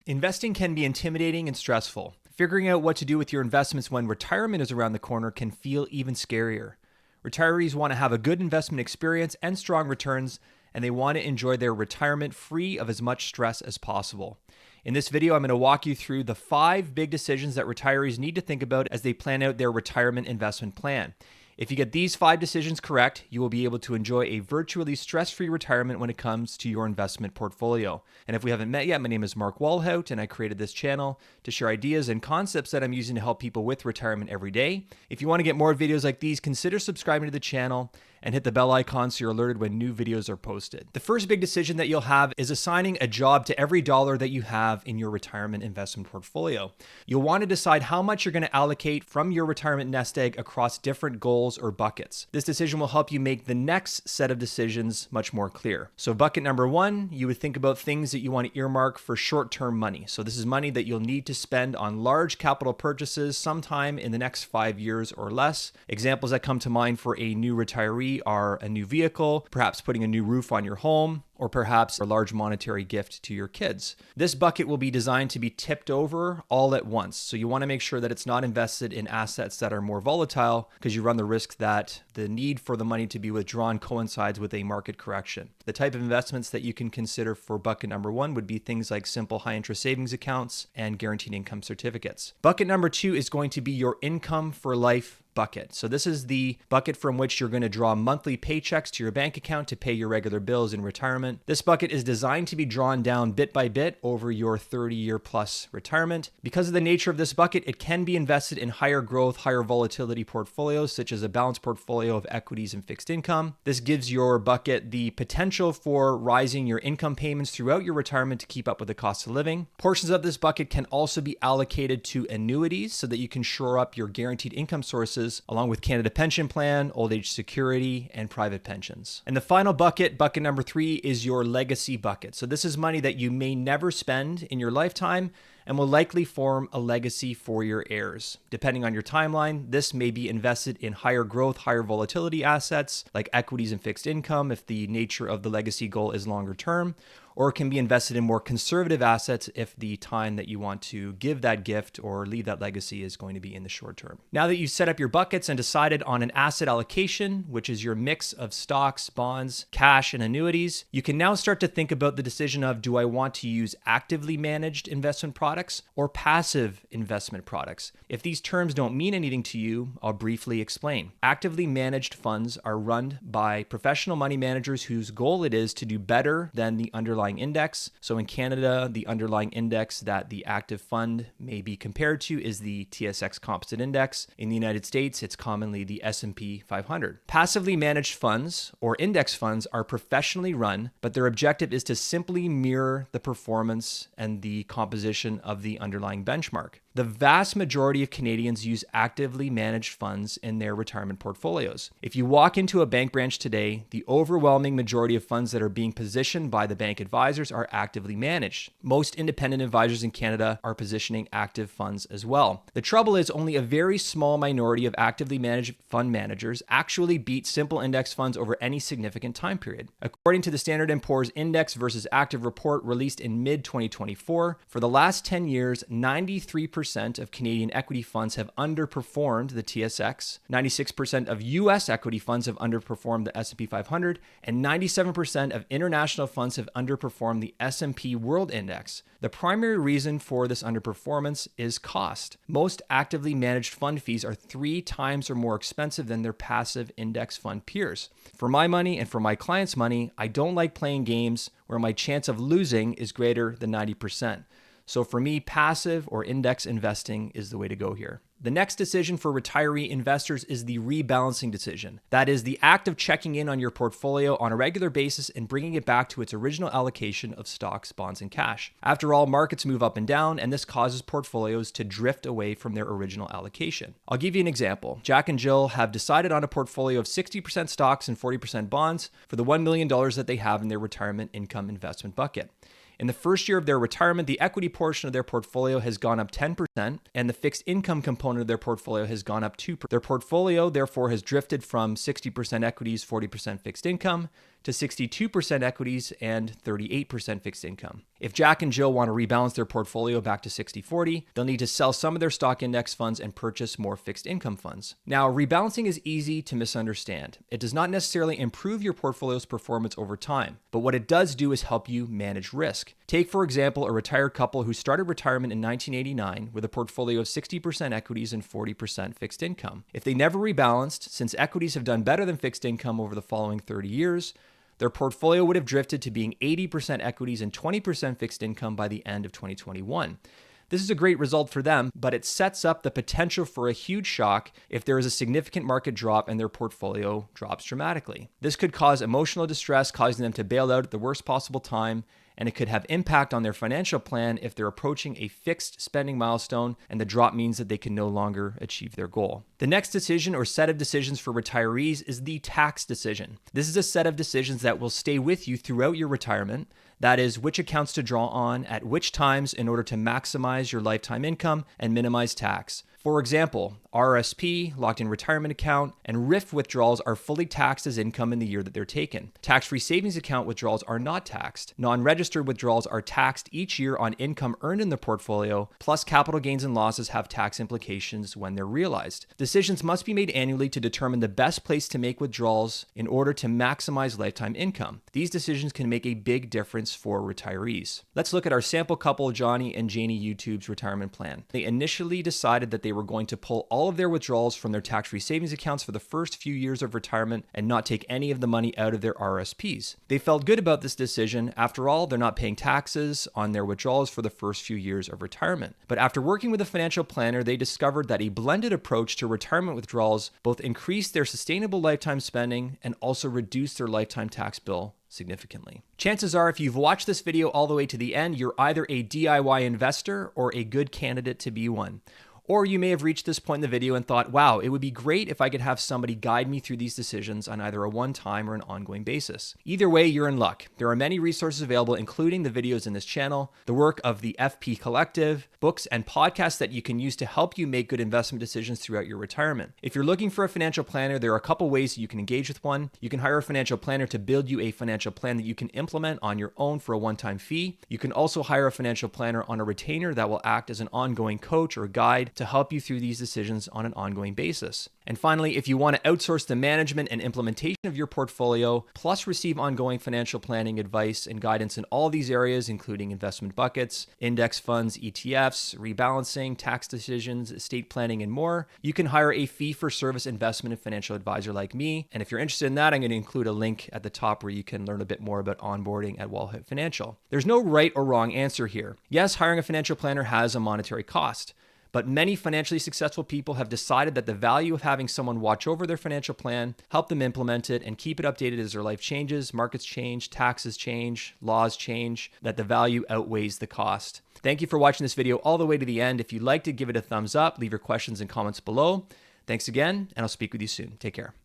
Investing can be intimidating and stressful. Figuring out what to do with your investments when retirement is around the corner can feel even scarier. Retirees want to have a good investment experience and strong returns, and they want to enjoy their retirement free of as much stress as possible. In this video, I'm going to walk you through the 5 big decisions that retirees need to think about as they plan out their retirement investment plan. If you get these 5 decisions correct, you will be able to enjoy a virtually stress-free retirement when it comes to your investment portfolio. And if we haven't met yet, my name is Mark Walhout, and I created this channel to share ideas and concepts that I'm using to help people with retirement every day. If you want to get more videos like these, consider subscribing to the channel and hit the bell icon so you're alerted when new videos are posted. The first big decision that you'll have is assigning a job to every dollar that you have in your retirement investment portfolio. You'll want to decide how much you're going to allocate from your retirement nest egg across different goals or buckets. This decision will help you make the next set of decisions much more clear. So bucket number 1, you would think about things that you want to earmark for short-term money. So this is money that you'll need to spend on large capital purchases sometime in the next 5 years or less. Examples that come to mind for a new retiree are a new vehicle, perhaps putting a new roof on your home, or perhaps a large monetary gift to your kids. This bucket will be designed to be tipped over all at once. So you want to make sure that it's not invested in assets that are more volatile, because you run the risk that the need for the money to be withdrawn coincides with a market correction. The type of investments that you can consider for bucket number 1 would be things like simple high interest savings accounts and guaranteed income certificates. Bucket number 2 is going to be your income for life bucket. So this is the bucket from which you're going to draw monthly paychecks to your bank account to pay your regular bills in retirement. This bucket is designed to be drawn down bit by bit over your 30-year plus retirement. Because of the nature of this bucket, it can be invested in higher growth, higher volatility portfolios, such as a balanced portfolio of equities and fixed income. This gives your bucket the potential for rising your income payments throughout your retirement to keep up with the cost of living. Portions of this bucket can also be allocated to annuities so that you can shore up your guaranteed income sources, along with Canada Pension Plan, Old Age Security, and private pensions. And the final bucket, bucket number 3, is your legacy bucket. So this is money that you may never spend in your lifetime and will likely form a legacy for your heirs. Depending on your timeline, this may be invested in higher growth, higher volatility assets like equities and fixed income if the nature of the legacy goal is longer term, or it can be invested in more conservative assets if the time that you want to give that gift or leave that legacy is going to be in the short term. Now that you've set up your buckets and decided on an asset allocation, which is your mix of stocks, bonds, cash, and annuities, you can now start to think about the decision of, do I want to use actively managed investment products or passive investment products? If these terms don't mean anything to you, I'll briefly explain. Actively managed funds are run by professional money managers whose goal it is to do better than the underlying index. So in Canada, the underlying index that the active fund may be compared to is the TSX Composite Index. In the United States, it's commonly the S&P 500. Passively managed funds or index funds are professionally run, but their objective is to simply mirror the performance and the composition of the underlying benchmark. The vast majority of Canadians use actively managed funds in their retirement portfolios. If you walk into a bank branch today, the overwhelming majority of funds that are being positioned by the bank advisors are actively managed. Most independent advisors in Canada are positioning active funds as well. The trouble is only a very small minority of actively managed fund managers actually beat simple index funds over any significant time period. According to the Standard & Poor's Index versus Active report released in mid-2024, for the last 10 years, 93% of Canadian equity funds have underperformed the TSX, 96% of US equity funds have underperformed the S&P 500, and 97% of international funds have underperformed the S&P World Index. The primary reason for this underperformance is cost. Most actively managed fund fees are 3 times or more expensive than their passive index fund peers. For my money and for my clients' money, I don't like playing games where my chance of losing is greater than 90%. So for me, passive or index investing is the way to go here. The next decision for retiree investors is the rebalancing decision. That is the act of checking in on your portfolio on a regular basis and bringing it back to its original allocation of stocks, bonds, and cash. After all, markets move up and down, and this causes portfolios to drift away from their original allocation. I'll give you an example. Jack and Jill have decided on a portfolio of 60% stocks and 40% bonds for the $1 million that they have in their retirement income investment bucket. In the first year of their retirement, the equity portion of their portfolio has gone up 10%, and the fixed income component of their portfolio has gone up 2%. Their portfolio, therefore, has drifted from 60% equities, 40% fixed income, to 62% equities and 38% fixed income. If Jack and Jill want to rebalance their portfolio back to 60-40, they'll need to sell some of their stock index funds and purchase more fixed income funds. Now, rebalancing is easy to misunderstand. It does not necessarily improve your portfolio's performance over time, but what it does do is help you manage risk. Take, for example, a retired couple who started retirement in 1989 with a portfolio of 60% equities and 40% fixed income. If they never rebalanced, since equities have done better than fixed income over the following 30 years, their portfolio would have drifted to being 80% equities and 20% fixed income by the end of 2021. This is a great result for them, but it sets up the potential for a huge shock if there is a significant market drop and their portfolio drops dramatically. This could cause emotional distress, causing them to bail out at the worst possible time, and it could have impact on their financial plan if they're approaching a fixed spending milestone and the drop means that they can no longer achieve their goal. The next decision or set of decisions for retirees is the tax decision. This is a set of decisions that will stay with you throughout your retirement. That is, which accounts to draw on at which times in order to maximize your lifetime income and minimize tax. For example, RRSP, locked-in retirement account, and RIF withdrawals are fully taxed as income in the year that they're taken. Tax-free savings account withdrawals are not taxed. Non-registered withdrawals are taxed each year on income earned in the portfolio, plus capital gains and losses have tax implications when they're realized. Decisions must be made annually to determine the best place to make withdrawals in order to maximize lifetime income. These decisions can make a big difference for retirees. Let's look at our sample couple, Johnny and Janie YouTube's retirement plan. They initially decided that they were going to pull all of their withdrawals from their tax-free savings accounts for the first few years of retirement and not take any of the money out of their RSPs. They felt good about this decision. After all, they're not paying taxes on their withdrawals for the first few years of retirement. But after working with a financial planner, they discovered that a blended approach to retirement withdrawals both increased their sustainable lifetime spending and also reduced their lifetime tax bill significantly. Chances are, if you've watched this video all the way to the end, you're either a DIY investor or a good candidate to be one. Or you may have reached this point in the video and thought, wow, it would be great if I could have somebody guide me through these decisions on either a one-time or an ongoing basis. Either way, you're in luck. There are many resources available, including the videos in this channel, the work of the FP Collective, books and podcasts that you can use to help you make good investment decisions throughout your retirement. If you're looking for a financial planner, there are a couple ways that you can engage with one. You can hire a financial planner to build you a financial plan that you can implement on your own for a one-time fee. You can also hire a financial planner on a retainer that will act as an ongoing coach or guide to help you through these decisions on an ongoing basis. And finally, if you want to outsource the management and implementation of your portfolio, plus receive ongoing financial planning advice and guidance in all these areas, including investment buckets, index funds, ETFs, rebalancing, tax decisions, estate planning, and more, you can hire a fee-for-service investment and financial advisor like me. And if you're interested in that, I'm going to include a link at the top where you can learn a bit more about onboarding at Wellhead Financial. There's no right or wrong answer here. Yes, hiring a financial planner has a monetary cost. But many financially successful people have decided that the value of having someone watch over their financial plan, help them implement it, and keep it updated as their life changes, markets change, taxes change, laws change, that the value outweighs the cost. Thank you for watching this video all the way to the end. If you'd like to give it a thumbs up, leave your questions and comments below. Thanks again, and I'll speak with you soon. Take care.